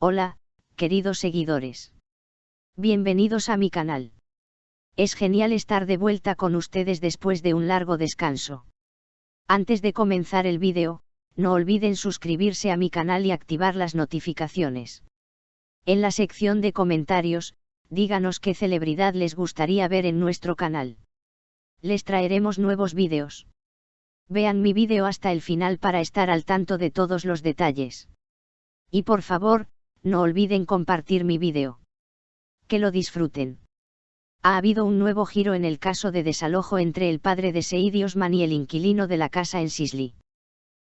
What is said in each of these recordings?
Hola, queridos seguidores. Bienvenidos a mi canal. Es genial estar de vuelta con ustedes después de un largo descanso. Antes de comenzar el vídeo, no olviden suscribirse a mi canal y activar las notificaciones. En la sección de comentarios, díganos qué celebridad les gustaría ver en nuestro canal. Les traeremos nuevos vídeos. Vean mi vídeo hasta el final para estar al tanto de todos los detalles. Y por favor, no olviden compartir mi vídeo. Que lo disfruten. Ha habido un nuevo giro en el caso de desalojo entre el padre de Said Osman y el inquilino de la casa en Sicily.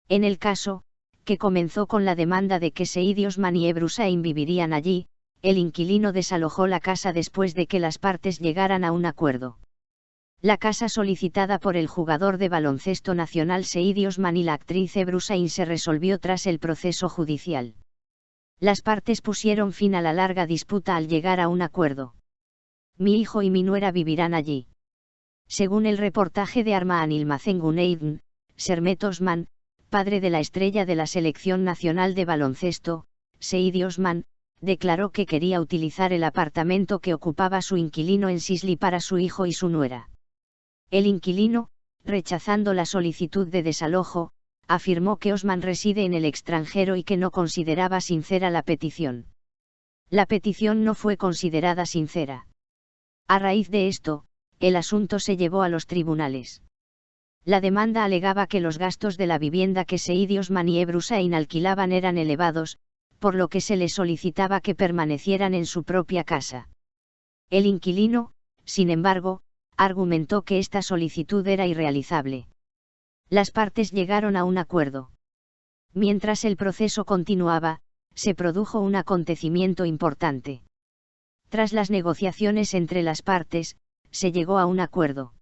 En el caso, que comenzó con la demanda de que Said Osman y Ebru Hussain vivirían allí, el inquilino desalojó la casa después de que las partes llegaran a un acuerdo. La casa solicitada por el jugador de baloncesto nacional Said Osman y la actriz Ebru Hussain se resolvió tras el proceso judicial. Las partes pusieron fin a la larga disputa al llegar a un acuerdo. Mi hijo y mi nuera vivirán allí. Según el reportaje de Armağan Yılmaz'ın Günaydın, Sermet Osman, padre de la estrella de la selección nacional de baloncesto, Said Osman, declaró que quería utilizar el apartamento que ocupaba su inquilino en Sicily para su hijo y su nuera. El inquilino, rechazando la solicitud de desalojo, afirmó que Osman reside en el extranjero y que no consideraba sincera la petición. La petición no fue considerada sincera. A raíz de esto, el asunto se llevó a los tribunales. La demanda alegaba que los gastos de la vivienda que Said Osman y Ebru Hussain alquilaban eran elevados, por lo que se les solicitaba que permanecieran en su propia casa. El inquilino, sin embargo, argumentó que esta solicitud era irrealizable. Las partes llegaron a un acuerdo. Mientras el proceso continuaba, se produjo un acontecimiento importante. Tras las negociaciones entre las partes, se llegó a un acuerdo.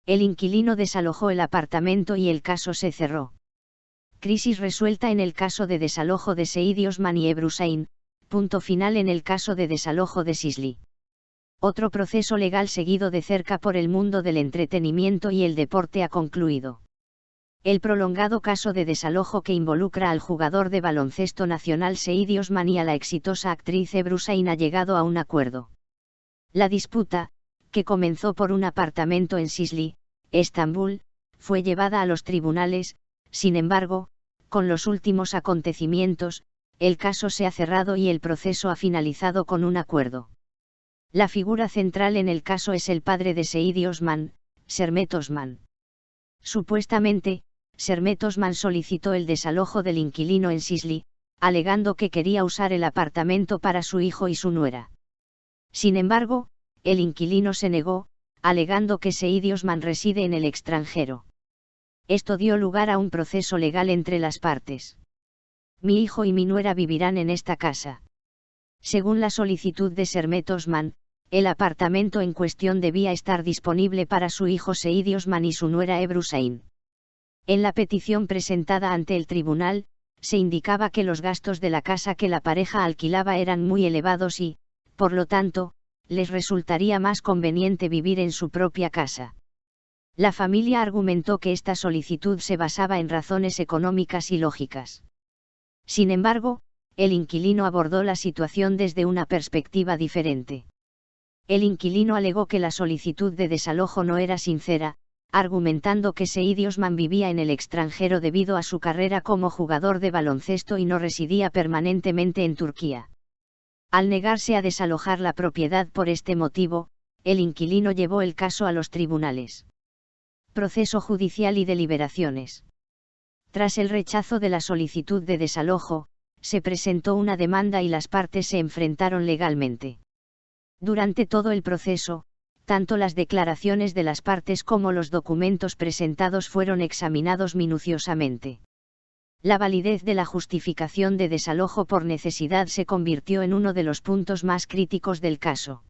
El inquilino desalojó el apartamento y el caso se cerró. Crisis resuelta en el caso de desalojo de Said Osman y Ebru Hussain, punto final en el caso de desalojo de Sicily. Otro proceso legal seguido de cerca por el mundo del entretenimiento y el deporte ha concluido. El prolongado caso de desalojo que involucra al jugador de baloncesto nacional Said Osman y a la exitosa actriz Ebru Hussain ha llegado a un acuerdo. La disputa, que comenzó por un apartamento en Sicily, Estambul, fue llevada a los tribunales. Sin embargo, con los últimos acontecimientos, el caso se ha cerrado y el proceso ha finalizado con un acuerdo. La figura central en el caso es el padre de Said Osman, Sermet Osman. Supuestamente, Sermet Osman solicitó el desalojo del inquilino en Sicily, alegando que quería usar el apartamento para su hijo y su nuera. Sin embargo, el inquilino se negó, alegando que Said Osman reside en el extranjero. Esto dio lugar a un proceso legal entre las partes. Mi hijo y mi nuera vivirán en esta casa. Según la solicitud de Sermet Osman, el apartamento en cuestión debía estar disponible para su hijo Said Osman y su nuera Ebru Hussain. En la petición presentada ante el tribunal, se indicaba que los gastos de la casa que la pareja alquilaba eran muy elevados y, por lo tanto, les resultaría más conveniente vivir en su propia casa. La familia argumentó que esta solicitud se basaba en razones económicas y lógicas. Sin embargo, el inquilino abordó la situación desde una perspectiva diferente. El inquilino alegó que la solicitud de desalojo no era sincera, argumentando que Said Osman vivía en el extranjero debido a su carrera como jugador de baloncesto y no residía permanentemente en Turquía. Al negarse a desalojar la propiedad por este motivo, el inquilino llevó el caso a los tribunales. Proceso judicial y deliberaciones. Tras el rechazo de la solicitud de desalojo, se presentó una demanda y las partes se enfrentaron legalmente. Durante todo el proceso, tanto las declaraciones de las partes como los documentos presentados fueron examinados minuciosamente. La validez de la justificación de desalojo por necesidad se convirtió en uno de los puntos más críticos del caso.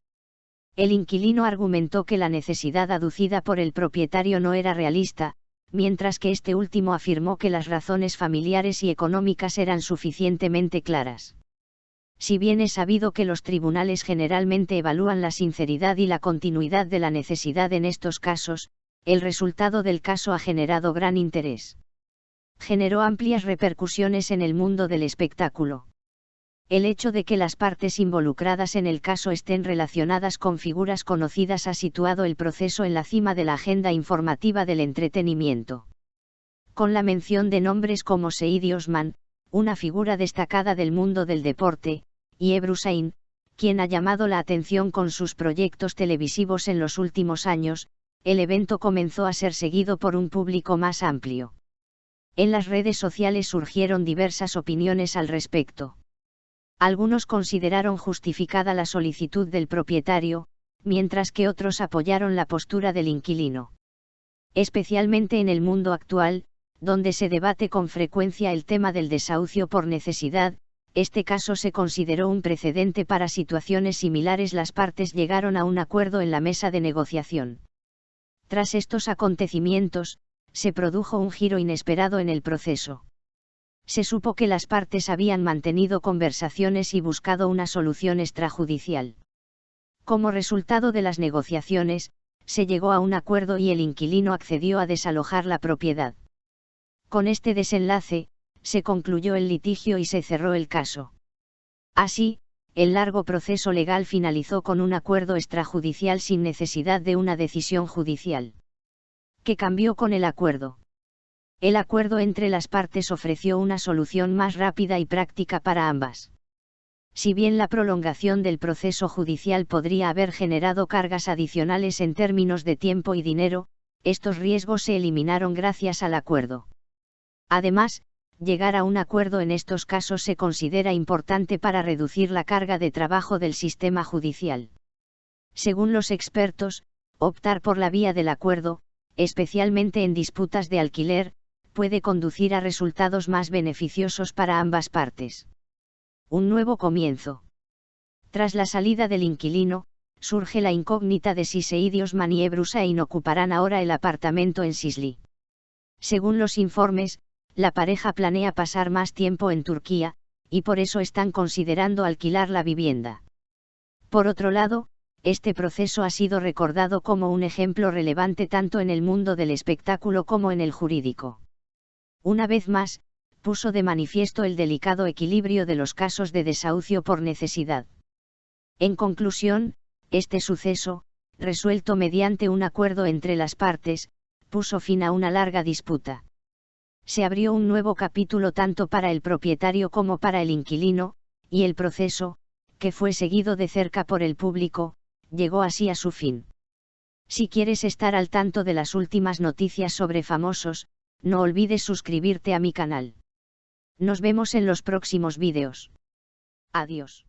El inquilino argumentó que la necesidad aducida por el propietario no era realista, mientras que este último afirmó que las razones familiares y económicas eran suficientemente claras. Si bien es sabido que los tribunales generalmente evalúan la sinceridad y la continuidad de la necesidad en estos casos, el resultado del caso ha generado gran interés. Generó amplias repercusiones en el mundo del espectáculo. El hecho de que las partes involucradas en el caso estén relacionadas con figuras conocidas ha situado el proceso en la cima de la agenda informativa del entretenimiento. Con la mención de nombres como Said Osman, una figura destacada del mundo del deporte, y Ebru Hussein, quien ha llamado la atención con sus proyectos televisivos en los últimos años, el evento comenzó a ser seguido por un público más amplio. En las redes sociales surgieron diversas opiniones al respecto. Algunos consideraron justificada la solicitud del propietario, mientras que otros apoyaron la postura del inquilino. Especialmente en el mundo actual, donde se debate con frecuencia el tema del desahucio por necesidad, este caso se consideró un precedente para situaciones similares. Las partes llegaron a un acuerdo en la mesa de negociación. Tras estos acontecimientos, se produjo un giro inesperado en el proceso. Se supo que las partes habían mantenido conversaciones y buscado una solución extrajudicial. Como resultado de las negociaciones, se llegó a un acuerdo y el inquilino accedió a desalojar la propiedad. Con este desenlace, se concluyó el litigio y se cerró el caso. Así, el largo proceso legal finalizó con un acuerdo extrajudicial sin necesidad de una decisión judicial. ¿Qué cambió con el acuerdo? El acuerdo entre las partes ofreció una solución más rápida y práctica para ambas. Si bien la prolongación del proceso judicial podría haber generado cargas adicionales en términos de tiempo y dinero, estos riesgos se eliminaron gracias al acuerdo. Además, llegar a un acuerdo en estos casos se considera importante para reducir la carga de trabajo del sistema judicial. Según los expertos, optar por la vía del acuerdo, especialmente en disputas de alquiler, puede conducir a resultados más beneficiosos para ambas partes. Un nuevo comienzo. Tras la salida del inquilino, surge la incógnita de si Said Osman y Ebru Hussein ocuparán ahora el apartamento en Şişli. Según los informes, la pareja planea pasar más tiempo en Turquía, y por eso están considerando alquilar la vivienda. Por otro lado, este proceso ha sido recordado como un ejemplo relevante tanto en el mundo del espectáculo como en el jurídico. Una vez más, puso de manifiesto el delicado equilibrio de los casos de desahucio por necesidad. En conclusión, este suceso, resuelto mediante un acuerdo entre las partes, puso fin a una larga disputa. Se abrió un nuevo capítulo tanto para el propietario como para el inquilino, y el proceso, que fue seguido de cerca por el público, llegó así a su fin. Si quieres estar al tanto de las últimas noticias sobre famosos, no olvides suscribirte a mi canal. Nos vemos en los próximos vídeos. Adiós.